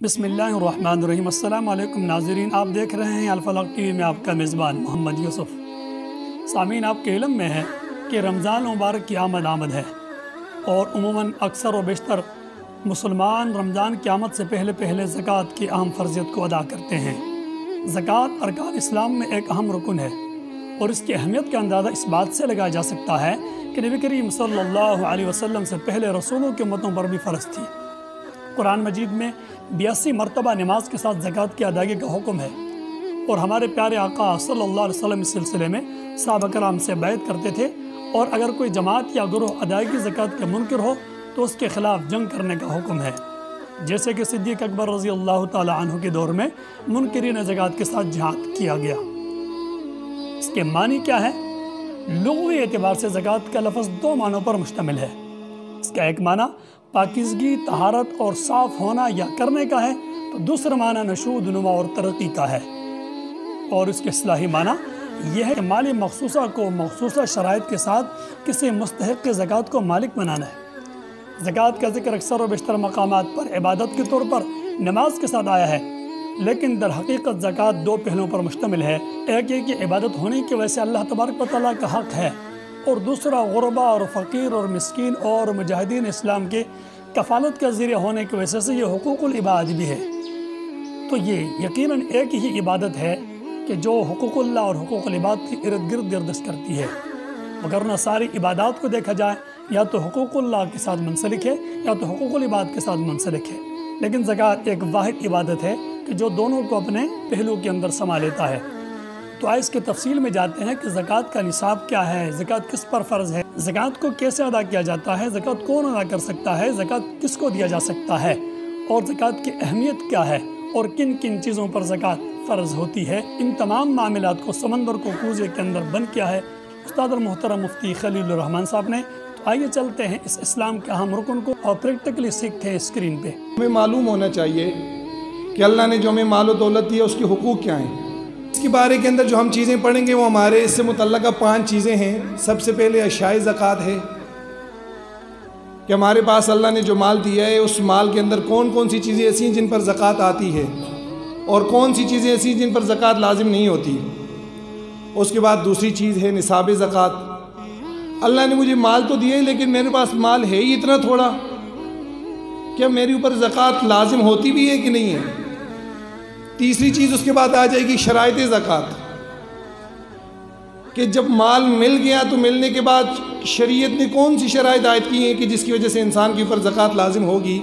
بسم اللہ الرحمن الرحیم۔ السلام علیکم ناظرین، آپ دیکھ رہے ہیں الفلاق ٹی وی میں آپ کا میزبان محمد یوسف۔ سامعین، آپ کے علم میں ہے کہ رمضان مبارک کی آمد ہے اور عموماً اکثر و بیشتر مسلمان رمضان کی آمد سے پہلے زکوٰۃ کی اہم فرضیت کو ادا کرتے ہیں۔ زکوٰۃ ارکان اسلام میں ایک اہم رکن ہے اور اس کی اہمیت کا اندازہ اس بات سے لگایا جا سکتا ہے کہ نبی کریم صلی اللہ علیہ وسلم سے پہلے رسولوں کے امتوں پر بھی فرض تھی۔ قرآن مجید میں 82 مرتبہ نماز کے ساتھ زکوٰۃ کی ادائیگی کا حکم ہے اور ہمارے پیارے آقا صلی اللہ علیہ وسلم اس سلسلے میں صحابہ کرام سے بیعت کرتے تھے، اور اگر کوئی جماعت یا گروہ ادائیگی زکوٰۃ کے منکر ہو تو اس کے خلاف جنگ کرنے کا حکم ہے، جیسے کہ صدیق اکبر رضی اللہ تعالی عنہ کے دور میں منکرین زکوٰۃ کے ساتھ جہاد کیا گیا۔ اس کے معنی کیا ہے؟ لغوی اعتبار سے زکوٰۃ کا لفظ 2 معنوں پر مشتمل ہے۔ اس کا ایک معنی پاکیزگی، طہارت اور صاف ہونا یا کرنے کا ہے، تو دوسرا معنی نشود، نما اور ترقی کا ہے، اور اس کے اصطلاحی معنی یہ ہے کہ مالی مخصوصہ کو مخصوصہ شرائط کے ساتھ کسی مستحق زکوٰۃ کو مالک بنانا ہے۔ زکوٰۃ کا ذکر اکثر و بیشتر مقامات پر عبادت کے طور پر نماز کے ساتھ آیا ہے، لیکن در حقیقت زکوٰۃ 2 پہلوؤں پر مشتمل ہے۔ ایک یہ کہ عبادت ہونے کی وجہ سے اللہ تبارک و تعالیٰ کا حق ہے، اور دوسرا غربا اور فقیر اور مسکین اور مجاہدین اسلام کے کفالت کا ذریعہ ہونے کی وجہ سے یہ حقوق العباد بھی ہے۔ تو یہ یقیناً ایک ہی عبادت ہے کہ جو حقوق اللہ اور حقوق العباد کی ارد گرد گردش کرتی ہے، وگرنہ ساری عبادات کو دیکھا جائے یا تو حقوق اللہ کے ساتھ منسلک ہے یا تو حقوق العباد کے ساتھ منسلک ہے، لیکن زکوٰۃ ایک واحد عبادت ہے کہ جو دونوں کو اپنے پہلو کے اندر سما لیتا ہے۔ تو آئے اس کے تفصیل میں جاتے ہیں کہ زکوٰۃ کا نصاب کیا ہے، زکوٰۃ کس پر فرض ہے، زکوٰۃ کو کیسے ادا کیا جاتا ہے، زکوٰۃ کون ادا کر سکتا ہے، زکوٰۃ کس کو دیا جا سکتا ہے، اور زکوٰۃ کی اہمیت کیا ہے، اور کن کن چیزوں پر زکوٰۃ فرض ہوتی ہے۔ ان تمام معاملات کو سمندر کو کوزے کے اندر بند کیا ہے استاد المحترم مفتی خلیل الرحمن صاحب نے۔ تو آئیے چلتے ہیں اس اسلام کے اہم رکن کو اور پریکٹیکلی سیکھتے ہیں اسکرین پہ۔ ہمیں معلوم ہونا چاہیے کہ اللہ نے جو ہمیں مال و دولت دی ہے اس کے حقوق کیا ہیں۔ اس کے بارے کے اندر جو ہم چیزیں پڑھیں گے وہ ہمارے اس سے متعلقہ 5 چیزیں ہیں۔ سب سے پہلے اشیائے زکوٰۃ ہے کہ ہمارے پاس اللہ نے جو مال دیا ہے اس مال کے اندر کون کون سی چیزیں ایسی ہیں جن پر زکوٰۃ آتی ہے اور کون سی چیزیں ایسی ہیں جن پر زکوٰۃ لازم نہیں ہوتی۔ اس کے بعد دوسری چیز ہے نصاب زکوٰۃ۔ اللہ نے مجھے مال تو دیا ہے لیکن میرے پاس مال ہے ہی اتنا تھوڑا، کیا میرے اوپر زکوٰۃ لازم ہوتی بھی ہے کہ نہیں ہے۔ تیسری چیز اس کے بعد آ جائے گی شرائط زکوٰۃ، کہ جب مال مل گیا تو ملنے کے بعد شریعت نے کون سی شرائط عائد کی ہیں کہ جس کی وجہ سے انسان کے اوپر زکوٰۃ لازم ہوگی۔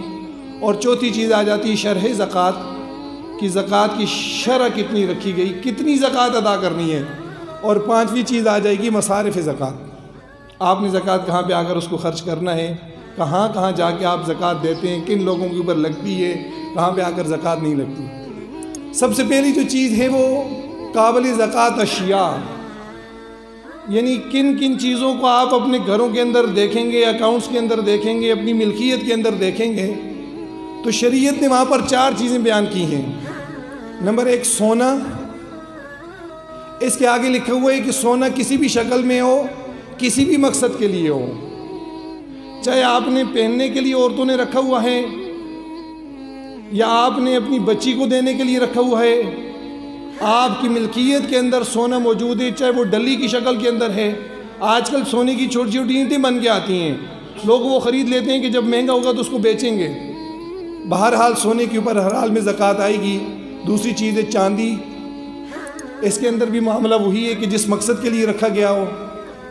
اور چوتھی چیز آ جاتی ہے شرح زکوٰۃ، کہ زکوٰۃ کی شرح کتنی رکھی گئی، کتنی زکوٰۃ ادا کرنی ہے۔ اور 5ویں چیز آ جائے گی مصارف زکوٰۃ، آپ نے زکوٰۃ کہاں پہ آ کر اس کو خرچ کرنا ہے، کہاں کہاں جا کے آپ زکوٰۃ دیتے ہیں، کن لوگوں کے اوپر لگتی ہے، کہاں پہ آ کر زکوٰۃ نہیں لگتی۔ سب سے پہلی جو چیز ہے وہ قابل زکوٰۃ اشیاء، یعنی کن کن چیزوں کو آپ اپنے گھروں کے اندر دیکھیں گے، اکاؤنٹس کے اندر دیکھیں گے، اپنی ملکیت کے اندر دیکھیں گے، تو شریعت نے وہاں پر 4 چیزیں بیان کی ہیں۔ نمبر 1 سونا، اس کے آگے لکھا ہوا ہے کہ سونا کسی بھی شکل میں ہو، کسی بھی مقصد کے لیے ہو، چاہے آپ نے پہننے کے لیے عورتوں نے رکھا ہوا ہے یا آپ نے اپنی بچی کو دینے کے لیے رکھا ہوا ہے، آپ کی ملکیت کے اندر سونا موجود ہے، چاہے وہ ڈلی کی شکل کے اندر ہے۔ آج کل سونے کی چھوٹی چھوٹی اینٹیں بن کے آتی ہیں، لوگ وہ خرید لیتے ہیں کہ جب مہنگا ہوگا تو اس کو بیچیں گے۔ بہرحال سونے کے اوپر ہر حال میں زکوٰۃ آئے گی۔ دوسری چیز ہے چاندی، اس کے اندر بھی معاملہ وہی ہے کہ جس مقصد کے لیے رکھا گیا ہو۔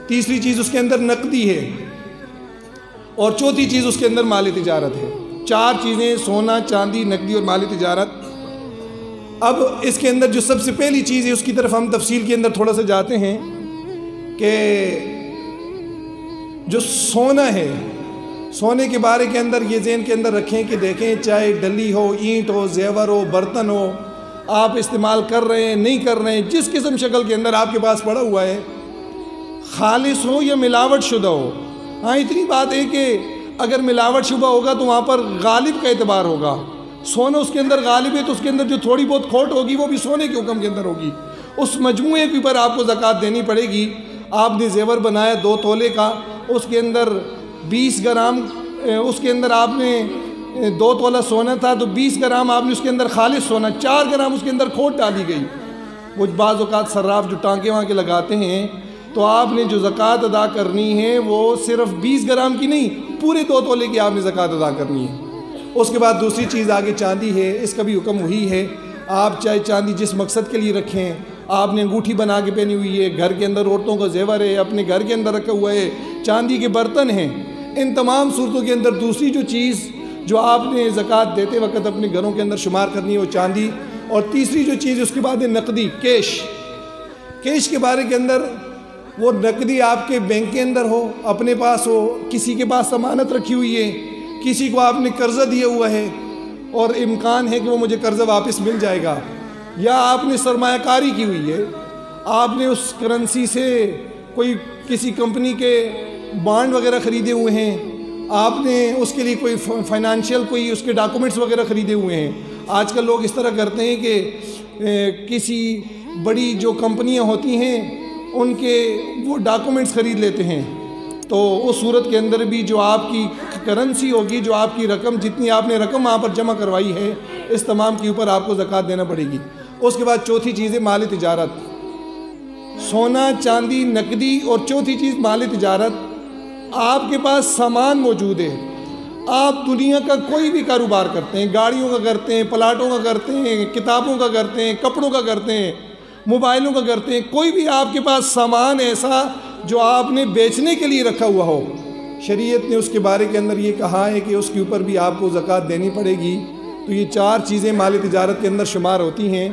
تیسری چیز اس کے اندر نقدی ہے، اور چوتھی چیز اس کے اندر مال تجارت ہے۔ 4 چیزیں، سونا، چاندی، نقدی اور مال تجارت۔ اب اس کے اندر جو سب سے پہلی چیز ہے اس کی طرف ہم تفصیل کے اندر تھوڑا سا جاتے ہیں کہ جو سونا ہے، سونے کے بارے کے اندر یہ ذہن کے اندر رکھیں کہ دیکھیں چاہے ڈلی ہو، اینٹ ہو، زیور ہو، برتن ہو، آپ استعمال کر رہے ہیں نہیں کر رہے ہیں، جس قسم شکل کے اندر آپ کے پاس پڑا ہوا ہے، خالص ہو یا ملاوٹ شدہ ہو۔ ہاں اتنی بات ہے کہ اگر ملاوٹ شبہ ہوگا تو وہاں پر غالب کا اعتبار ہوگا۔ سونا اس کے اندر غالب ہے تو اس کے اندر جو تھوڑی بہت کھوٹ ہوگی وہ بھی سونے کے حکم کے اندر ہوگی، اس مجموعے کے اوپر آپ کو زکوٰۃ دینی پڑے گی۔ آپ نے زیور بنایا 2 تولے کا، اس کے اندر 20 گرام، اس کے اندر آپ نے 2 تولہ سونا تھا تو 20 گرام آپ نے اس کے اندر خالص سونا، 4 گرام اس کے اندر کھوٹ ڈالی گئی. وہ بعض اوقات صراف جو ٹانکے وہاں کے لگاتے ہیں، تو آپ نے جو زکوٰۃ ادا کرنی ہے وہ صرف 20 گرام کی نہیں، پورے 2 تولے کی آپ نے زکوٰۃ ادا کرنی ہے. اس کے بعد دوسری چیز آگے چاندی ہے. اس کا بھی حکم وہی ہے. آپ چاہے چاندی جس مقصد کے لیے رکھیں، آپ نے انگوٹھی بنا کے پہنی ہوئی ہے، گھر کے اندر عورتوں کا زیور ہے، اپنے گھر کے اندر رکھا ہوا ہے، چاندی کے برتن ہیں، ان تمام صورتوں کے اندر دوسری جو چیز جو آپ نے زکوٰۃ دیتے وقت اپنے گھروں کے اندر شمار کرنی ہے وہ چاندی. اور تیسری جو چیز اس کے بعد ہے نقدی، کیش کے بارے کے اندر وہ نقدی آپ کے بینک کے اندر ہو، اپنے پاس ہو، کسی کے پاس ضمانت رکھی ہوئی ہے، کسی کو آپ نے قرضہ دیا ہوا ہے اور امکان ہے کہ وہ مجھے قرضہ واپس مل جائے گا، یا آپ نے سرمایہ کاری کی ہوئی ہے، آپ نے اس کرنسی سے کوئی کسی کمپنی کے بانڈ وغیرہ خریدے ہوئے ہیں، آپ نے اس کے لیے کوئی فائنانشیل کوئی اس کے ڈاکومنٹس وغیرہ خریدے ہوئے ہیں. آج کل لوگ اس طرح کرتے ہیں کہ کسی بڑی جو کمپنیاں ہوتی ہیں ان کے وہ ڈاکومنٹس خرید لیتے ہیں. تو اس صورت کے اندر بھی جو آپ کی کرنسی ہوگی، جو آپ کی رقم، جتنی آپ نے رقم وہاں پر جمع کروائی ہے، اس تمام کے اوپر آپ کو زکوٰۃ دینا پڑے گی. اس کے بعد چوتھی چیز ہے مال تجارت، سونا، چاندی، نقدی، اور چوتھی چیز مال تجارت. آپ کے پاس سامان موجود ہے، آپ دنیا کا کوئی بھی کاروبار کرتے ہیں، گاڑیوں کا کرتے ہیں، پلاٹوں کا کرتے ہیں، کتابوں کا کرتے ہیں، کپڑوں کا کرتے ہیں، موبائلوں کا کرتے ہیں، کوئی بھی آپ کے پاس سامان ایسا جو آپ نے بیچنے کے لیے رکھا ہوا ہو، شریعت نے اس کے بارے کے اندر یہ کہا ہے کہ اس کے اوپر بھی آپ کو زکوٰۃ دینی پڑے گی. تو یہ 4 چیزیں مال تجارت کے اندر شمار ہوتی ہیں.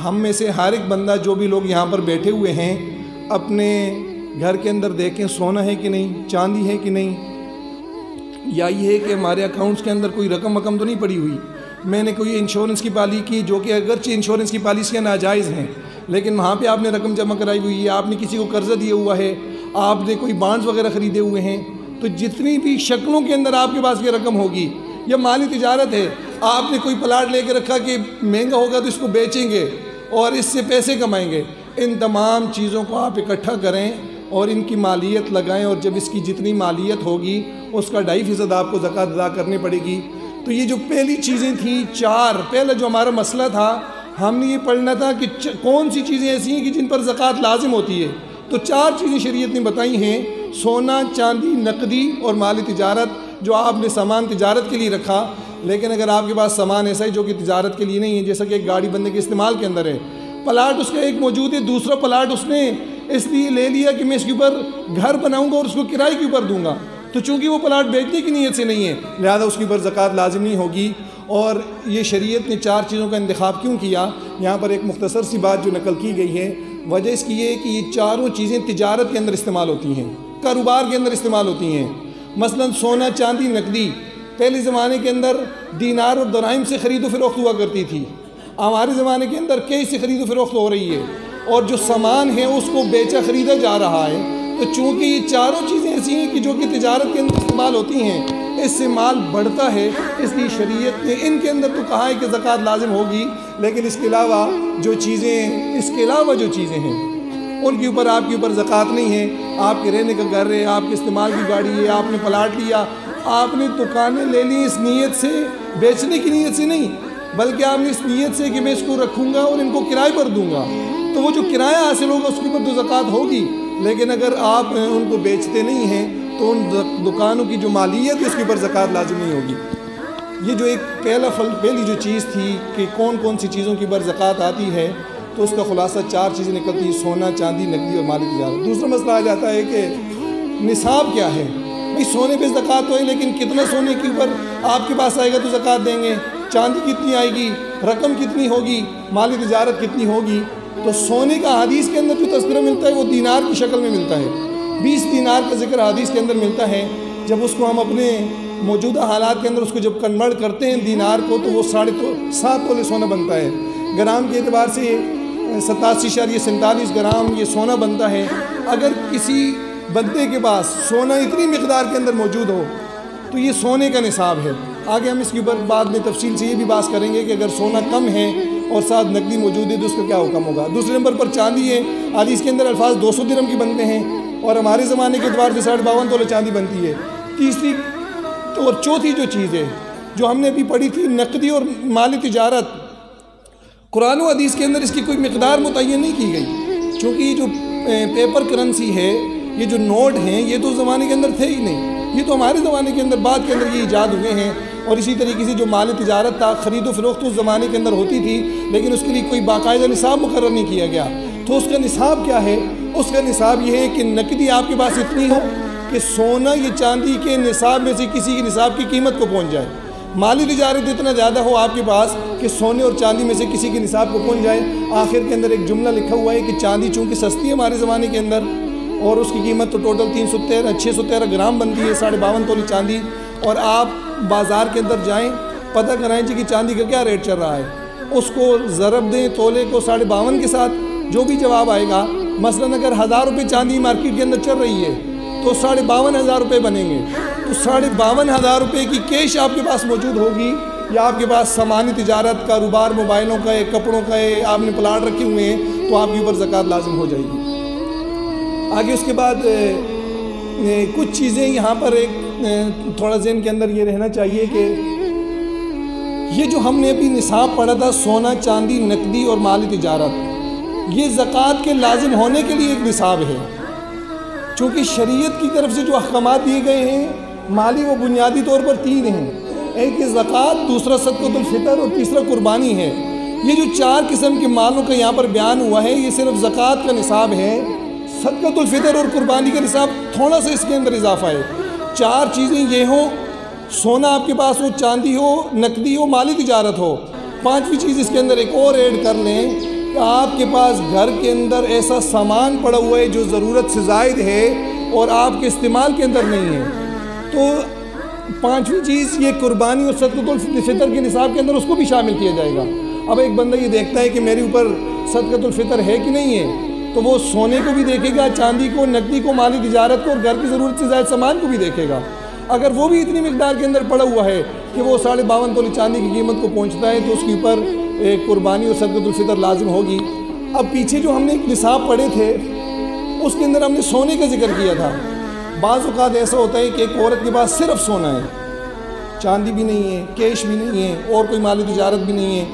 ہم میں سے ہر ایک بندہ، جو بھی لوگ یہاں پر بیٹھے ہوئے ہیں، اپنے گھر کے اندر دیکھیں سونا ہے کہ نہیں، چاندی ہے کہ نہیں، یا یہ ہے کہ ہمارے اکاؤنٹس کے اندر کوئی رقم تو نہیں پڑی ہوئی. میں نے کوئی انشورنس کی پالیسی کی، جو کہ اگرچہ انشورنس کی پالیسیاں ناجائز ہیں، لیکن وہاں پہ آپ نے رقم جمع کرائی ہوئی ہے، آپ نے کسی کو قرضہ دیا ہوا ہے، آپ نے کوئی بانڈز وغیرہ خریدے ہوئے ہیں. تو جتنی بھی شکلوں کے اندر آپ کے پاس یہ رقم ہوگی، یہ مالی تجارت ہے. آپ نے کوئی پلاٹ لے کے رکھا کہ مہنگا ہوگا تو اس کو بیچیں گے اور اس سے پیسے کمائیں گے. ان تمام چیزوں کو آپ اکٹھا کریں اور ان کی مالیت لگائیں، اور جب اس کی جتنی مالیت ہوگی اس کا 2.5% آپ کو زکوٰۃ ادا کرنی پڑے گی. تو یہ جو پہلی چیزیں تھیں 4، پہلا جو ہمارا مسئلہ تھا، ہم نے یہ پڑھنا تھا کہ کون سی چیزیں ایسی ہیں کہ جن پر زکوٰۃ لازم ہوتی ہے. تو 4 چیزیں شریعت نے بتائی ہیں: سونا، چاندی، نقدی اور مالی تجارت، جو آپ نے سامان تجارت کے لیے رکھا. لیکن اگر آپ کے پاس سامان ایسا ہے جو کہ تجارت کے لیے نہیں ہے، جیسا کہ ایک گاڑی بندے کے استعمال کے اندر ہے، پلاٹ اس کا ایک موجود ہے، دوسرا پلاٹ اس نے اس لیے لے لیا کہ میں اس کے اوپر گھر بناؤں گا اور اس کو کرائے کے اوپر دوں گا، تو چونکہ وہ پلاٹ بیچنے کی نیت سے نہیں ہے، لہذا اس کے اوپر زکوٰۃ لازم نہیں ہوگی. اور یہ شریعت نے 4 چیزوں کا انتخاب کیوں کیا؟ یہاں پر ایک مختصر سی بات جو نقل کی گئی ہے، وجہ اس کی یہ ہے کہ یہ 4 چیزیں تجارت کے اندر استعمال ہوتی ہیں، کاروبار کے اندر استعمال ہوتی ہیں. مثلا سونا، چاندی، نقدی پہلے زمانے کے اندر دینار اور دراہم سے خرید و فروخت ہوا کرتی تھی. ہمارے زمانے کے اندر کیش سے خرید و فروخت ہو رہی ہے، اور جو سامان ہے اس کو بیچا خریدا جا رہا ہے. تو چونکہ یہ 4 چیزیں ایسی ہیں کہ جو کہ تجارت کے اندر استعمال ہوتی ہیں، اس سے مال بڑھتا ہے، اس لیے شریعت نے ان کے اندر تو کہا ہے کہ زکوٰۃ لازم ہوگی. لیکن اس کے علاوہ جو چیزیں ہیں ان کے اوپر آپ کے اوپر زکوٰۃ نہیں ہے. آپ کے رہنے کا گھر ہے، آپ کے استعمال کی گاڑی ہے، آپ نے پلاٹ لیا، آپ نے دکانیں لے لی اس نیت سے، بیچنے کی نیت سے نہیں، بلکہ آپ نے اس نیت سے کہ میں اس کو رکھوں گا اور ان کو کرائے پر دوں گا، تو وہ جو کرایہ حاصل ہوگا اس کے اوپر تو زکوٰۃ ہوگی. لیکن اگر آپ ان کو بیچتے نہیں ہیں تو ان دکانوں کی جو مالیت ہے اس کے اوپر زکوٰۃ لازم نہیں ہوگی. یہ جو ایک پہلی جو چیز تھی کہ کون سی چیزوں کے اوپر زکوٰۃ آتی ہے، تو اس کا خلاصہ 4 چیزیں نکلتی ہیں: سونا، چاندی، نقدی اور مالی تجارت. دوسرا مسئلہ آ جاتا ہے کہ نصاب کیا ہے. بھئی سونے پہ زکوٰۃ تو ہے، لیکن کتنا سونے کے اوپر آپ کے پاس آئے گا تو زکوٰۃ دیں گے، چاندی کتنی آئے گی، رقم کتنی ہوگی، مالی تجارت کتنی ہوگی. تو سونے کا حدیث کے اندر جو تذکرہ ملتا ہے وہ دینار کی شکل میں ملتا ہے. 20 دینار کا ذکر حدیث کے اندر ملتا ہے. جب اس کو ہم اپنے موجودہ حالات کے اندر اس کو جب کنورٹ کرتے ہیں دینار کو، تو وہ 7.5 تولے سونا بنتا ہے. گرام کے اعتبار سے 87.47 گرام یہ سونا بنتا ہے. اگر کسی بندے کے پاس سونا اتنی مقدار کے اندر موجود ہو تو یہ سونے کا نصاب ہے. آگے ہم اس کے اوپر بعد میں تفصیل سے یہ بھی بات کریں گے کہ اگر سونا کم ہے اور ساتھ نقدی موجود ہے تو اس کا کیا حکم ہوگا. دوسرے نمبر پر چاندی ہے. حدیث کے اندر الفاظ 200 درہم کی بنتے ہیں اور ہمارے زمانے کے اعتبار سے 52.5 تولے چاندی بنتی ہے. تیسری اور چوتھی جو چیز ہے جو ہم نے ابھی پڑھی تھی نقدی اور مالی تجارت، قرآن و حدیث کے اندر اس کی کوئی مقدار متعین نہیں کی گئی، چونکہ یہ جو پیپر کرنسی ہے، یہ جو نوٹ ہیں، یہ تو زمانے کے اندر تھے ہی نہیں، یہ تو ہمارے زمانے کے اندر بعد کے اندر یہ ایجاد ہوئے ہیں۔ اور اسی طریقے سے جو مالی تجارت تھا، خرید و فروخت اس زمانے کے اندر ہوتی تھی، لیکن اس کے لیے کوئی باقاعدہ نصاب مقرر نہیں کیا گیا۔ تو اس کا نصاب کیا ہے؟ اس کا نصاب یہ ہے کہ نقدی آپ کے پاس اتنی ہو کہ سونا یا چاندی کے نصاب میں سے کسی کے نصاب کی قیمت کو پہنچ جائے، مالی تجارت اتنا زیادہ ہو آپ کے پاس کہ سونے اور چاندی میں سے کسی کے نصاب کو پہنچ جائے۔ آخر کے اندر ایک جملہ لکھا ہوا ہے کہ چاندی چونکہ سستی ہے ہمارے زمانے کے اندر، اور اس کی قیمت تو ٹوٹل 613 گرام بنتی ہے، 52.5 تولی چاندی، اور آپ بازار کے اندر جائیں، پتہ کرائیں کہ چاندی کا کیا ریٹ چل رہا ہے، اس کو ضرب دیں تولے کو 52.5 کے ساتھ، جو بھی جواب آئے گا، مثلاً اگر 1000 روپے چاندی مارکیٹ کے اندر چل رہی ہے تو 52,500 روپے بنیں گے۔ تو 52,500 روپے کی کیش آپ کے پاس موجود ہوگی، یا آپ کے پاس سامانی تجارت، کاروبار، موبائلوں کا ہے، کپڑوں کا ہے، آپ نے پلاٹ رکھے ہوئے ہیں، تو آپ کے اوپر زکوٰۃ لازم ہو جائے گی۔ آگے اس کے بعد کچھ چیزیں یہاں پر ایک تھوڑا ذہن کے اندر یہ رہنا چاہیے کہ یہ جو ہم نے ابھی نصاب پڑھا تھا، سونا، چاندی، نقدی اور مالی تجارت، یہ زکوٰۃ کے لازم ہونے کے لیے ایک نصاب ہے۔ چونکہ شریعت کی طرف سے جو احکامات دیے گئے ہیں مالی و بنیادی طور پر 3 ہیں، ایک زکوٰۃ، دوسرا صدقۃ الفطر اور تیسرا قربانی ہے۔ یہ جو 4 قسم کے مالوں کا یہاں پر بیان ہوا ہے، یہ صرف زکوٰۃ کا نصاب ہے۔ صدقۃ الفطر اور قربانی کا نصاب تھوڑا سا اس کے اندر اضافہ ہے۔ 4 چیزیں یہ ہوں، سونا آپ کے پاس ہو، چاندی ہو، نقدی ہو، مالی تجارت ہو۔ 5ویں چیز اس کے اندر ایک اور ایڈ کر لیں کہ آپ کے پاس گھر کے اندر ایسا سامان پڑا ہوا ہے جو ضرورت سے زائد ہے اور آپ کے استعمال کے اندر نہیں ہے، تو 5ویں چیز یہ قربانی اور صدقۃ الفطر کے نصاب کے اندر اس کو بھی شامل کیا جائے گا۔ اب ایک بندہ یہ دیکھتا ہے کہ میرے اوپر صدقۃ الفطر ہے کہ نہیں ہے، تو وہ سونے کو بھی دیکھے گا، چاندی کو، نقدی کو، مالی تجارت کو، اور گھر کی ضرورت سے زائد سامان کو بھی دیکھے گا۔ اگر وہ بھی اتنی مقدار کے اندر پڑا ہوا ہے کہ وہ 52.5 تولی چاندی کی قیمت کو پہنچتا ہے، تو اس کے اوپر قربانی اور صدقۃ الفطر لازم ہوگی۔ اب پیچھے جو ہم نے ایک نصاب پڑھے تھے، اس کے اندر ہم نے سونے کا ذکر کیا تھا۔ بعض اوقات ایسا ہوتا ہے کہ ایک عورت کے پاس صرف سونا ہے، چاندی بھی نہیں ہے، کیش بھی نہیں ہے، اور کوئی مالی تجارت بھی نہیں ہے،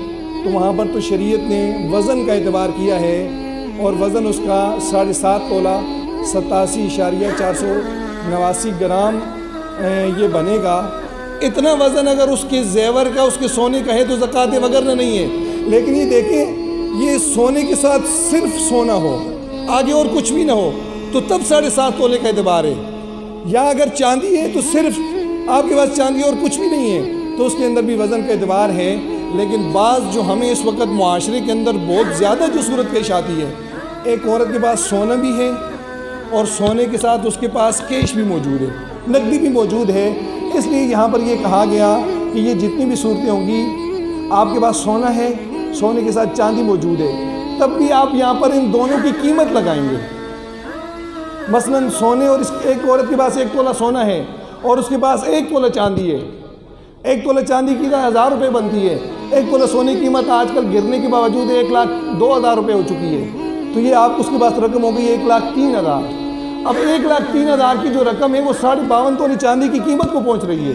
تو وہاں پر تو شریعت نے وزن کا اعتبار کیا ہے، اور وزن اس کا 7.5 تولہ 87.489 گرام یہ بنے گا۔ اتنا وزن اگر اس کے زیور کا، اس کے سونے کا ہے تو زکوٰۃ وگرنہ نہیں ہے۔ لیکن یہ دیکھیں، یہ سونے کے ساتھ صرف سونا ہو، آگے اور کچھ بھی نہ ہو، تو تب 7.5 تولے کا اعتبار ہے۔ یا اگر چاندی ہے تو صرف آپ کے پاس چاندی اور کچھ بھی نہیں ہے، تو اس کے اندر بھی وزن کا اعتبار ہے۔ لیکن بعض جو ہمیں اس وقت معاشرے کے اندر بہت زیادہ جو صورت پیش آتی ہے، ایک عورت کے پاس سونا بھی ہے اور سونے کے ساتھ اس کے پاس کیش بھی موجود ہے، نقدی بھی موجود ہے۔ اس لیے یہاں پر یہ کہا گیا کہ یہ جتنی بھی صورتیں ہوں گی، آپ کے پاس سونا ہے، سونے کے ساتھ چاندی موجود ہے، تب بھی آپ یہاں پر ان دونوں کی قیمت لگائیں گے۔ مثلاً سونے اور ایک عورت کے پاس 1 تولہ سونا ہے اور اس کے پاس 1 تولہ چاندی ہے۔ 1 تولہ چاندی کی 1000 روپے بنتی ہے، 1 تولہ سونے کی قیمت آج کل گرنے کے باوجود 1,02,000 روپے ہو چکی ہے، تو یہ آپ اس کے پاس رقم ہو گئی 1,03,000۔ اب 1,03,000 کی جو رقم ہے وہ 52.5 تولی چاندی کی قیمت کو پہنچ رہی ہے۔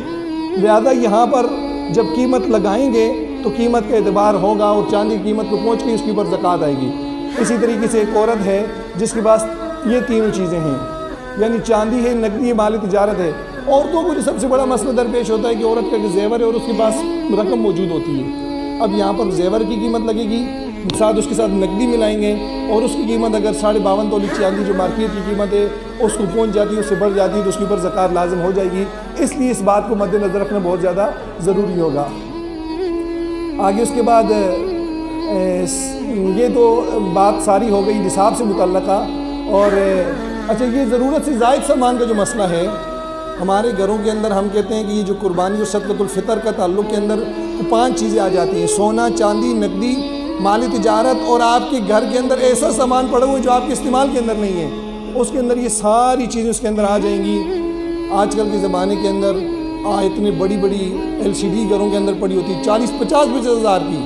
لہذا یہاں پر جب قیمت لگائیں گے تو قیمت کا اعتبار ہوگا، اور چاندی کی قیمت کو پہنچ کے اس کے اوپر زکوٰۃ آئے گی۔ اسی طریقے سے ایک عورت ہے جس کے پاس یہ تینوں چیزیں ہیں، یعنی چاندی ہے، نقدی ہے، مالی تجارت ہے۔ عورتوں کو جو سب سے بڑا مسئلہ درپیش ہوتا ہے کہ عورت کا زیور ہے اور اس کے پاس رقم موجود ہوتی ہے۔ اب یہاں پر زیور کی قیمت لگے گی، ساتھ اس کے ساتھ نقدی ملائیں گے، اور اس کی قیمت اگر 52.5 تولی چاندی جو مارکیٹ کی قیمت ہے اس کو پہنچ جاتی ہے، اس سے بڑھ جاتی ہے، تو اس کے اوپر زکوٰۃ لازم ہو جائے گی۔ اس لیے اس بات کو مد نظر رکھنا بہت زیادہ ضروری ہوگا۔ آگے اس کے بعد یہ تو بات ساری ہو گئی نصاب سے متعلقہ۔ اور اچھا، یہ ضرورت سے زائد سامان کا جو مسئلہ ہے، ہمارے گھروں کے اندر ہم کہتے ہیں کہ یہ جو قربانی اور صدقۃ الفطر کا تعلق کے اندر 5 چیزیں آ جاتی ہیں: سونا، چاندی، نقدی، مالی تجارت، اور آپ کے گھر کے اندر ایسا سامان پڑا ہوا ہے جو آپ کے استعمال کے اندر نہیں ہے، اس کے اندر یہ ساری چیزیں اس کے اندر آ جائیں گی۔ آج کل کے زمانے کے اندر اتنی بڑی بڑی LCD گھروں کے اندر پڑی ہوتی ہے 40-50 ہزار کی،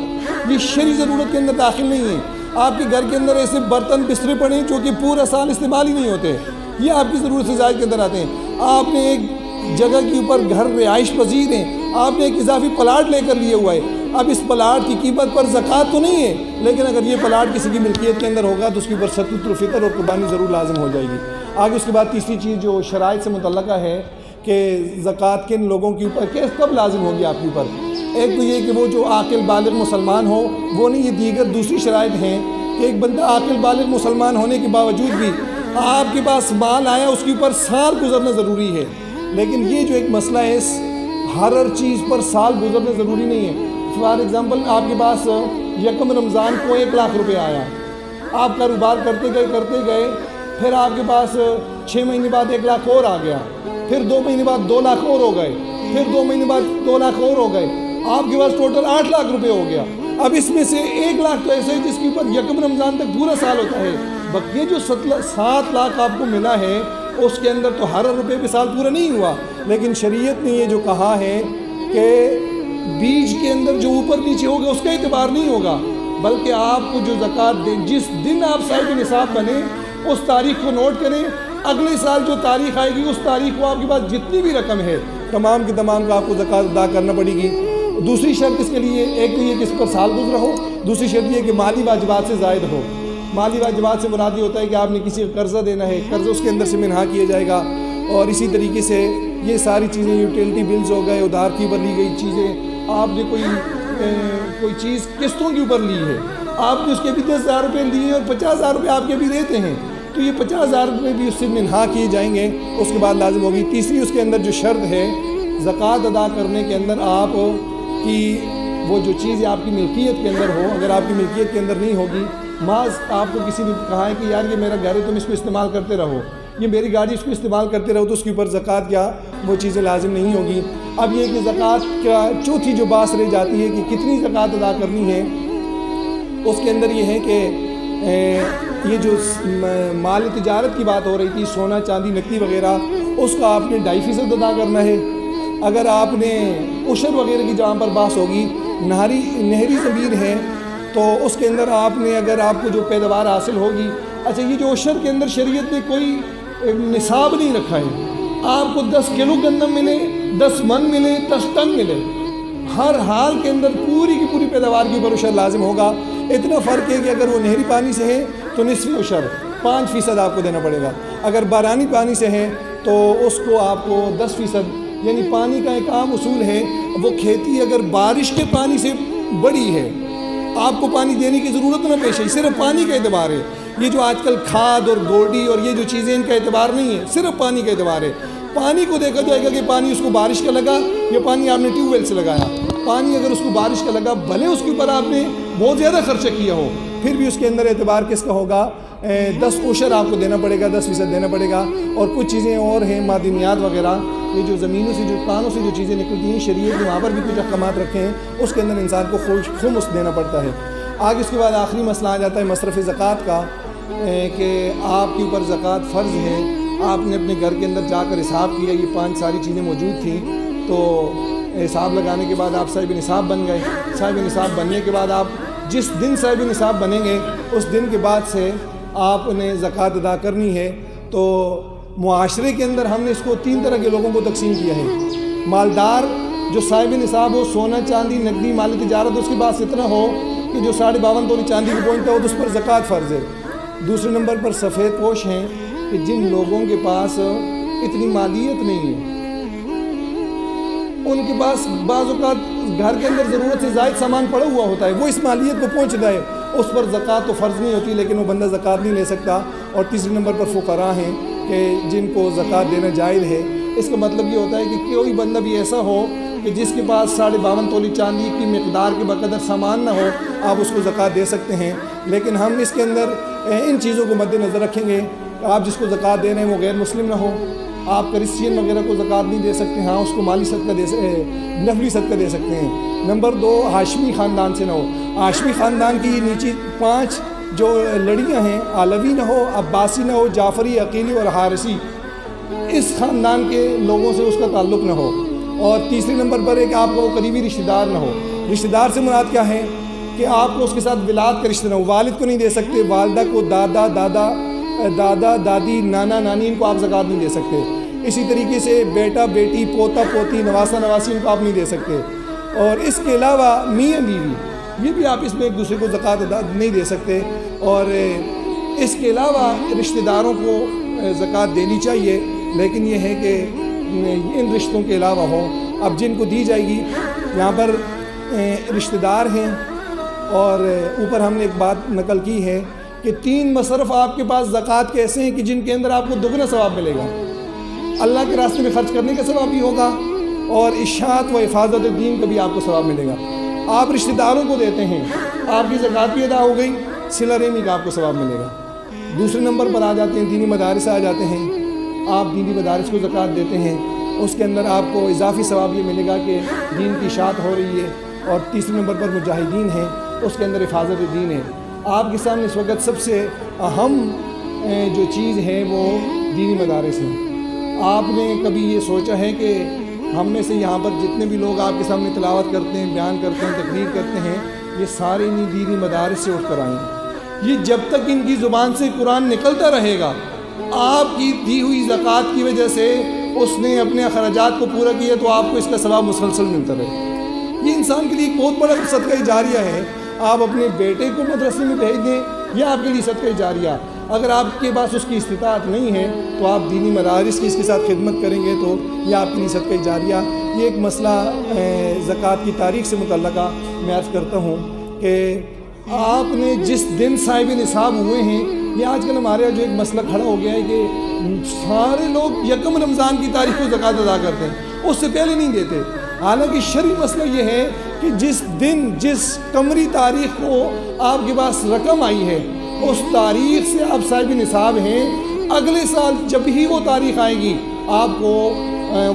یہ شرعی ضرورت کے اندر داخل نہیں ہے۔ آپ کے گھر کے اندر ایسے برتن بسترے پڑے ہیں جو کہ پورا سال استعمال ہی نہیں ہوتے، یہ آپ کی ضرورت سے زائد کے اندر آتے ہیں۔ آپ نے ایک جگہ کے اوپر گھر رہائش پذیر ہیں، آپ نے ایک اضافی پلاٹ لے کر لیے ہوا ہے، اب اس پلاٹ کی قیمت پر زکوٰۃ تو نہیں ہے، لیکن اگر یہ پلاٹ کسی کی ملکیت کے اندر ہوگا تو اس کے اوپر صدقۃ الفطر اور قربانی ضرور لازم ہو جائے گی۔ آگے اس کے بعد تیسری چیز جو شرائط سے متعلقہ ہے کہ زکوٰۃ کن لوگوں کے اوپر کب لازم ہوگی آپ کے اوپر، ایک تو یہ کہ وہ جو عاقل بالغ مسلمان ہو، وہ نہیں، یہ دیگر دوسری شرائط ہیں کہ ایک بندہ عاقل بالغ مسلمان ہونے کے باوجود بھی آپ کے پاس مال آیا، اس کے اوپر سال گزرنا ضروری ہے، لیکن یہ جو ایک مسئلہ ہے ہر چیز پر سال گزرنا ضروری نہیں ہے۔ فار ایگزامپل آپ کے پاس یکم رمضان کو 1 لاکھ روپے آیا، آپ کاروبار کرتے گئے، پھر آپ کے پاس 6 مہینے بعد 1 لاکھ اور آ گیا، پھر 2 مہینے بعد 2 لاکھ اور ہو گئے، پھر 2 مہینے بعد 2 لاکھ اور ہو گئے، آپ کے پاس ٹوٹل 8 لاکھ روپے ہو گیا۔ اب اس میں سے 1 لاکھ تو ایسے ہے جس کے اوپر یکم رمضان تک پورا سال ہوتا ہے، یہ جو 7 لاکھ آپ کو ملا ہے اس کے اندر تو ہر روپے پہ سال پورا نہیں ہوا، لیکن شریعت نے یہ جو کہا ہے کہ بیج کے اندر جو اوپر نیچے ہوگا اس کا اعتبار نہیں ہوگا، بلکہ آپ کو جو زکوٰۃ دیں، جس دن آپ صاحب نصاب بنے اس تاریخ کو نوٹ کریں، اگلے سال جو تاریخ آئے گی اس تاریخ کو آپ کے پاس جتنی بھی رقم ہے تمام کی تمام کا آپ کو زکوٰۃ ادا کرنا پڑے گی۔ دوسری شرط اس کے لیے ایک تو یہ کہ اس پر سال گزرا ہو، دوسری شرط یہ کہ مالی واجبات سے زائد ہو۔ مالی واجبات سے مراد یہ ہوتا ہے کہ آپ نے کسی کو قرضہ دینا ہے، قرضہ اس کے اندر سے منہا کیا جائے گا، اور اسی طریقے سے یہ ساری چیزیں یوٹیلٹی بلز ہو گئے، ادھار کی اوپر لی گئی چیزیں، آپ نے کوئی چیز قسطوں کے اوپر لی ہے، آپ نے اس کے بھی 10,000 روپے لیے اور 50,000 روپے آپ کے بھی دیتے ہیں، تو یہ 50,000 روپے بھی اس سے منہا کیے جائیں گے، اس کے بعد لازم ہوگی۔ تیسری اس کے اندر جو شرط ہے زکوٰۃ ادا کرنے کے اندر آپ کی وہ جو چیز آپ کی ملکیت کے اندر ہو، اگر آپ کی ملکیت کے اندر نہیں ہوگی، محض آپ کو کسی نے کہا ہے کہ یار یہ میرا گھر ہے تم اس کو استعمال کرتے رہو، یہ میری گاڑی اس کو استعمال کرتے رہو، تو اس کے اوپر زکوٰۃ کیا وہ چیزیں لازم نہیں ہوگی۔ اب یہ کہ زکوٰۃ کا چوتھی جو بات رہ جاتی ہے کہ کتنی زکوٰۃ ادا کرنی ہے، اس کے اندر یہ ہے کہ یہ جو مال تجارت کی بات ہو رہی تھی، سونا چاندی نقدی وغیرہ، اس کا آپ نے 2.5% ادا کرنا ہے۔ اگر آپ نے عشر وغیرہ کی جہاں پر بات ہوگی، نہری زمین ہے تو اس کے اندر آپ نے اگر آپ کو جو پیداوار حاصل ہوگی، اچھا یہ جو عشر کے اندر شریعت نے کوئی نصاب نہیں رکھا ہے، آپ کو 10 کلو گندم ملے، 10 من ملے، 10 ٹن ملے، ہر حال کے اندر پوری کی پوری پیداوار کے اوپر عشر لازم ہوگا۔ اتنا فرق ہے کہ اگر وہ نہری پانی سے ہے تو نصف عشر 5% آپ کو دینا پڑے گا، اگر بارانی پانی سے ہے تو اس کو آپ کو 10%، یعنی پانی کا ایک عام اصول ہے، وہ کھیتی اگر بارش کے پانی سے بڑی ہے آپ کو پانی دینے کی ضرورت نہ پیش ہے، صرف پانی کا اعتبار ہے۔ یہ جو آج کل کھاد اور گوڑی اور یہ جو چیزیں ان کا اعتبار نہیں ہے، صرف پانی کا اعتبار ہے۔ پانی کو دیکھا جائے گا کہ پانی اس کو بارش کا لگا یا پانی آپ نے ٹیوب ویل سے لگایا، پانی اگر اس کو بارش کا لگا بھلے اس کے اوپر آپ نے بہت زیادہ خرچہ کیا ہو، پھر بھی اس کے اندر اعتبار کس کا ہوگا؟ 10 عشر آپ کو دینا پڑے گا، 10% دینا پڑے گا۔ اور کچھ چیزیں اور ہیں معدنیات وغیرہ، یہ جو زمینوں سے جو کانوں سے جو چیزیں نکلتی ہیں، شریعت نے وہاں پر بھی کچھ احکامات رکھے ہیں، اس کے اندر انسان کو خمس دینا پڑتا ہے۔ آگے اس کے بعد آخری مسئلہ آ جاتا ہے مصرف زکوٰۃ کا، کہ آپ کے اوپر زکوٰۃ فرض ہے، آپ نے اپنے گھر کے اندر جا کر حساب کیا، یہ 5 ساری چیزیں موجود تھیں، تو حساب لگانے کے بعد آپ صاحب نصاب بن گئے۔ صاحب نصاب بننے کے بعد آپ جس دن صاحب نصاب بنیں گے اس دن کے بعد سے آپ نے زکوٰۃ ادا کرنی ہے۔ تو معاشرے کے اندر ہم نے اس کو 3 طرح کے لوگوں کو تقسیم کیا ہے۔ مالدار جو صاحب نصاب ہو، سونا چاندی نقدی مالی تجارت، اس کے بعد اتنا ہو کہ جو 52.5 تولے چاندی کی پوائنٹ ہے، تو اس پر زکوٰۃ فرض ہے۔ دوسرے نمبر پر سفید پوش ہیں کہ جن لوگوں کے پاس اتنی مالیت نہیں ہے، ان کے پاس بعض اوقات گھر کے اندر ضرورت سے زائد سامان پڑا ہوا ہوتا ہے، وہ اس مالیت کو پہنچ جائے، اس پر زکوٰۃ تو فرض نہیں ہوتی، لیکن وہ بندہ زکوٰۃ نہیں لے سکتا۔ اور تیسرے نمبر پر فقراء ہیں کہ جن کو زکوٰۃ دینا جائز ہے۔ اس کا مطلب یہ ہوتا ہے کہ کوئی بندہ بھی ایسا ہو کہ جس کے پاس 52.5 تولی چاندی کی مقدار کے بقدر سامان نہ ہو، آپ اس کو زکوٰۃ دے سکتے ہیں۔ لیکن ہم اس کے اندر ان چیزوں کو مد نظر رکھیں گے کہ آپ جس کو زکوٰۃ دے رہے ہیں وہ غیر مسلم نہ ہو، آپ کرسچین وغیرہ کو زکوٰۃ نہیں دے سکتے، ہاں اس کو مالی صدقہ نفلی صدقہ دے سکتے ہیں۔ نمبر 2، ہاشمی خاندان سے نہ ہو۔ ہاشمی خاندان کی نیچی 5 جو لڑیاں ہیں، علوی نہ ہو، عباسی نہ ہو، جعفری، عقیلی اور حارثی، اس خاندان کے لوگوں سے اس کا تعلق نہ ہو۔ اور تیسرے نمبر پر ہے کہ آپ کو قریبی رشتہ دار نہ ہو۔ رشتہ دار سے مراد کیا ہے کہ آپ کو اس کے ساتھ ولاد کا رشتہ نہ ہو، والد کو نہیں دے سکتے، والدہ کو، دادا دادی، نانا نانی، ان کو آپ زکوٰۃ نہیں دے سکتے۔ اسی طریقے سے بیٹا بیٹی پوتا پوتی نواسا نواسی ان کو آپ نہیں دے سکتے، اور اس کے علاوہ میاں بیوی یہ بھی آپ اس میں ایک دوسرے کو زکوٰۃ ادا نہیں دے سکتے، اور اس کے علاوہ رشتہ داروں کو زکوٰۃ دینی چاہیے، لیکن یہ ہے کہ ان رشتوں کے علاوہ ہوں۔ اب جن کو دی جائے گی یہاں پر رشتہ دار ہیں، اور اوپر ہم نے ایک بات نقل کی ہے کہ 3 مصرف آپ کے پاس زکوٰۃ کے ایسے ہیں کہ جن کے اندر آپ کو دگنا ثواب ملے گا، اللہ کے راستے میں خرچ کرنے کا ثواب بھی ہوگا، اور اشاعت و حفاظت دین کا بھی آپ کو ثواب ملے گا۔ آپ رشتہ داروں کو دیتے ہیں، آپ کی زکوٰۃ بھی ادا ہو گئی، صلہ رحمی کا آپ کو ثواب ملے گا۔ دوسرے نمبر پر آ جاتے ہیں دینی مدارس آ جاتے ہیں، آپ دینی مدارس کو زکوٰۃ دیتے ہیں، اس کے اندر آپ کو اضافی ثواب یہ ملے گا کہ دین کی اشاعت ہو رہی ہے۔ اور تیسرے نمبر پر مجاہدین ہیں، اس کے اندر حفاظت دین ہے۔ آپ کے سامنے اس وقت سب سے اہم جو چیز ہے وہ دینی مدارس ہیں۔ آپ نے کبھی یہ سوچا ہے کہ ہم میں سے یہاں پر جتنے بھی لوگ آپ کے سامنے تلاوت کرتے ہیں، بیان کرتے ہیں، تقریر کرتے ہیں، یہ سارے انہیں دینی مدارس سے اٹھ کر آئیں گے۔ یہ جب تک ان کی زبان سے قرآن نکلتا رہے گا، آپ کی دی ہوئی زکوٰۃ کی وجہ سے اس نے اپنے اخراجات کو پورا کیا تو آپ کو اس کا ثواب مسلسل ملتا رہے۔ یہ انسان کے لیے ایک بہت بڑا صدقہ جاریہ ہے۔ آپ اپنے بیٹے کو مدرسے میں بھیج دیں، یہ آپ کے لیے صدقہ جاریہ۔ اگر آپ کے پاس اس کی استطاعت نہیں ہے تو آپ دینی مدارس کی اس کے ساتھ خدمت کریں گے تو یہ آپ کے لیے صدقہ جاریہ۔ یہ ایک مسئلہ زکوٰۃ کی تاریخ سے متعلقہ میں عرض کرتا ہوں کہ آپ نے جس دن صاحب نصاب ہوئے ہیں، یہ آج کل ہمارے جو ایک مسئلہ کھڑا ہو گیا ہے کہ سارے لوگ یکم رمضان کی تاریخ کو زکوٰۃ ادا کرتے ہیں، اس سے پہلے نہیں دیتے۔ حالانکہ شرعی مسئلہ یہ ہے کہ جس دن جس قمری تاریخ کو آپ کے پاس رقم آئی ہے اس تاریخ سے آپ صاحب نصاب ہیں، اگلے سال جب ہی وہ تاریخ آئے گی آپ کو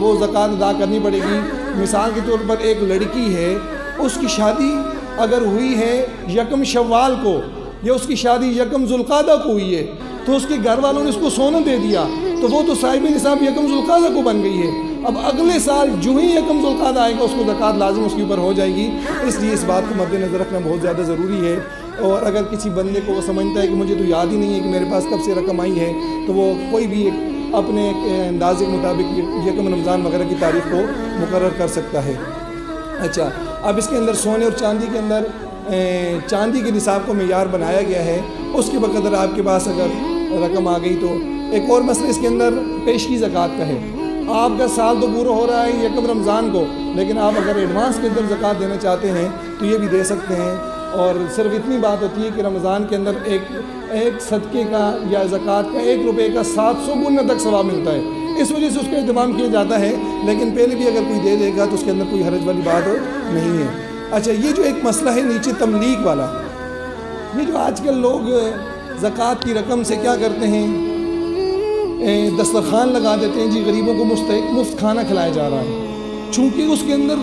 وہ زکوٰۃ ادا کرنی پڑے گی۔ مثال کے طور پر ایک لڑکی ہے، اس کی شادی اگر ہوئی ہے یکم شوال کو یا اس کی شادی یکم ذوالقعدہ کو ہوئی ہے تو اس کے گھر والوں نے اس کو سونا دے دیا تو وہ تو صاحب نصاب یکم ذوالقعدہ کو بن گئی ہے۔ اب اگلے سال جو ہی یکم ذوالقعدہ آئے گا اس کو زکوٰۃ لازم اس کے اوپر ہو جائے گی۔ اس لیے اس بات کو مد نظر رکھنا بہت زیادہ ضروری ہے۔ اور اگر کسی بندے کو وہ سمجھتا ہے کہ مجھے تو یاد ہی نہیں ہے کہ میرے پاس کب سے رقم آئی ہے تو وہ کوئی بھی اپنے انداز کے مطابق یکم رمضان وغیرہ کی تاریخ کو مقرر کر سکتا ہے۔ اچھا، اب اس کے اندر سونے اور چاندی کے اندر چاندی کے نصاب کو معیار بنایا گیا ہے، اس کے بقدر آپ کے پاس اگر رقم آ گئی تو۔ ایک اور مسئلہ اس کے اندر پیشگی زکوٰۃ کا ہے۔ آپ کا سال تو پورا ہو رہا ہے یکم رمضان کو، لیکن آپ اگر ایڈوانس کے اندر زکوٰۃ دینا چاہتے ہیں تو یہ بھی دے سکتے ہیں۔ اور صرف اتنی بات ہوتی ہے کہ رمضان کے اندر ایک صدقے کا یا زکوٰۃ کا 1 روپے کا 700 گنا تک ثواب ملتا ہے، اس وجہ سے اس کا اہتمام کیا جاتا ہے، لیکن پہلے بھی اگر کوئی دے دے گا تو اس کے اندر کوئی حرج والی بات نہیں ہے۔ اچھا، یہ جو ایک مسئلہ ہے نیچے تملیغ والا، یہ جو آج کل لوگ زکوٰۃ کی رقم سے کیا کرتے ہیں، دسترخوان لگا دیتے ہیں، جی غریبوں کو مفت کھانا کھلایا جا رہا ہے، چونکہ اس کے اندر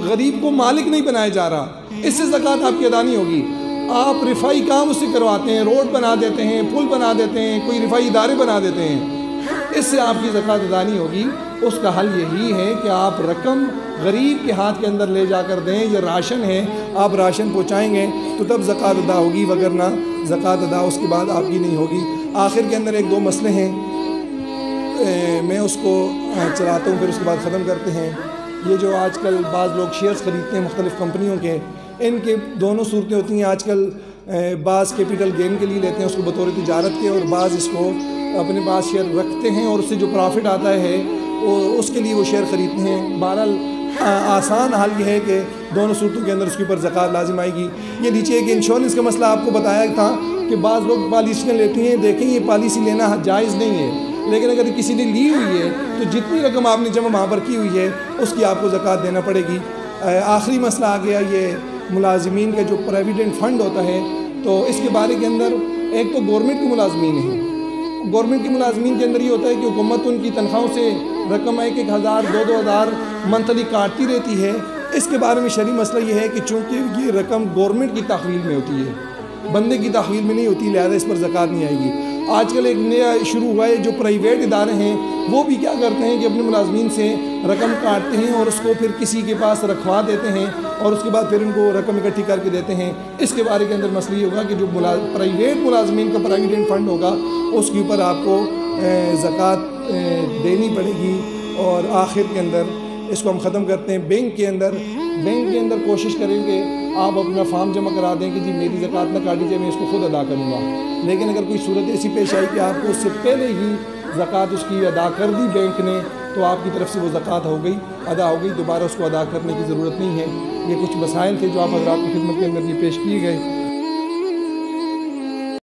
غریب کو مالک نہیں بنایا جا رہا، اس سے زکوٰۃ آپ کی ادا نہیں ہوگی۔ آپ رفائی کام اس سے کرواتے ہیں، روڈ بنا دیتے ہیں، پل بنا دیتے ہیں، کوئی رفائی ادارے بنا دیتے ہیں، اس سے آپ کی زکوٰۃ ادا نہیں ہوگی۔ اس کا حل یہی ہے کہ آپ رقم غریب کے ہاتھ کے اندر لے جا کر دیں، یہ راشن ہے، آپ راشن پہنچائیں گے تو تب زکوٰۃ ادا ہوگی، وگرنہ زکوٰۃ ادا اس کے بعد آپ کی نہیں ہوگی۔ آخر کے اندر 1-2 مسئلے ہیں، میں اس کو چلاتا ہوں پھر اس کے بعد ختم کرتے ہیں۔ یہ جو آج کل بعض لوگ شیئرز خریدتے ہیں مختلف کمپنیوں کے، ان کے دونوں صورتیں ہوتی ہیں۔ آج کل بعض کیپٹل گین کے لیے لیتے ہیں اس کو بطور تجارت کے، اور بعض اس کو اپنے پاس شیئر رکھتے ہیں اور اس سے جو پرافٹ آتا ہے اس کے لیے وہ شیئر خریدتے ہیں۔ بہرحال آسان حل یہ ہے کہ دونوں صورتوں کے اندر اس کے اوپر زکوٰۃ لازم آئے گی۔ یہ نیچے ایک انشورنس کا مسئلہ آپ کو بتایا تھا کہ بعض لوگ پالیسیاں لیتی ہیں، دیکھیں یہ پالیسی لینا جائز نہیں ہے، لیکن اگر کسی نے لی ہوئی ہے تو جتنی رقم آپ نے جمع وہاں پر کی ہوئی ہے اس کی آپ کو زکوٰۃ دینا پڑے گی۔ آخری مسئلہ آ گیا یہ ملازمین کا جو پروویڈنٹ فنڈ ہوتا ہے، تو اس کے بارے کے اندر ایک تو گورنمنٹ کے ملازمین ہیں، گورنمنٹ کے ملازمین کے اندر یہ ہوتا ہے کہ حکومت ان کی تنخواہوں سے رقم 1,000 2,000 منتھلی کاٹتی رہتی ہے۔ اس کے بارے میں شرعی مسئلہ یہ ہے کہ چونکہ یہ رقم گورنمنٹ کی تحویل میں ہوتی ہے، بندے کی تحویل میں نہیں ہوتی، لہذا اس پر زکوٰۃ نہیں آئے گی۔ آج کل ایک نیا شروع ہوا ہے، جو پرائیویٹ ادارے ہیں وہ بھی کیا کرتے ہیں کہ اپنے ملازمین سے رقم کاٹتے ہیں اور اس کو پھر کسی کے پاس رکھوا دیتے ہیں اور اس کے بعد پھر ان کو رقم اکٹھی کر کے دیتے ہیں۔ اس کے بارے کے اندر مسئلہ یہ ہوگا کہ جو پرائیویٹ ملازمین کا پروویڈنٹ فنڈ ہوگا اس کے اوپر آپ کو زکوٰۃ دینی پڑے گی، اور آخر کے اندر اس کو ہم ختم کرتے ہیں۔ بینک کے اندر کوشش کریں کہ آپ اپنا فارم جمع کرا دیں کہ جی میری زکوٰۃ نہ کاٹی جائے، میں اس کو خود ادا کروں گا۔ لیکن اگر کوئی صورت ایسی پیش آئی کہ آپ کو اس سے پہلے ہی زکوٰۃ اس کی ادا کر دی بینک نے، تو آپ کی طرف سے وہ زکوٰۃ ادا ہو گئی، دوبارہ اس کو ادا کرنے کی ضرورت نہیں ہے۔ یہ کچھ مسائل تھے جو آپ حضرات کی خدمت کے اندر یہ پیش کیے گئے۔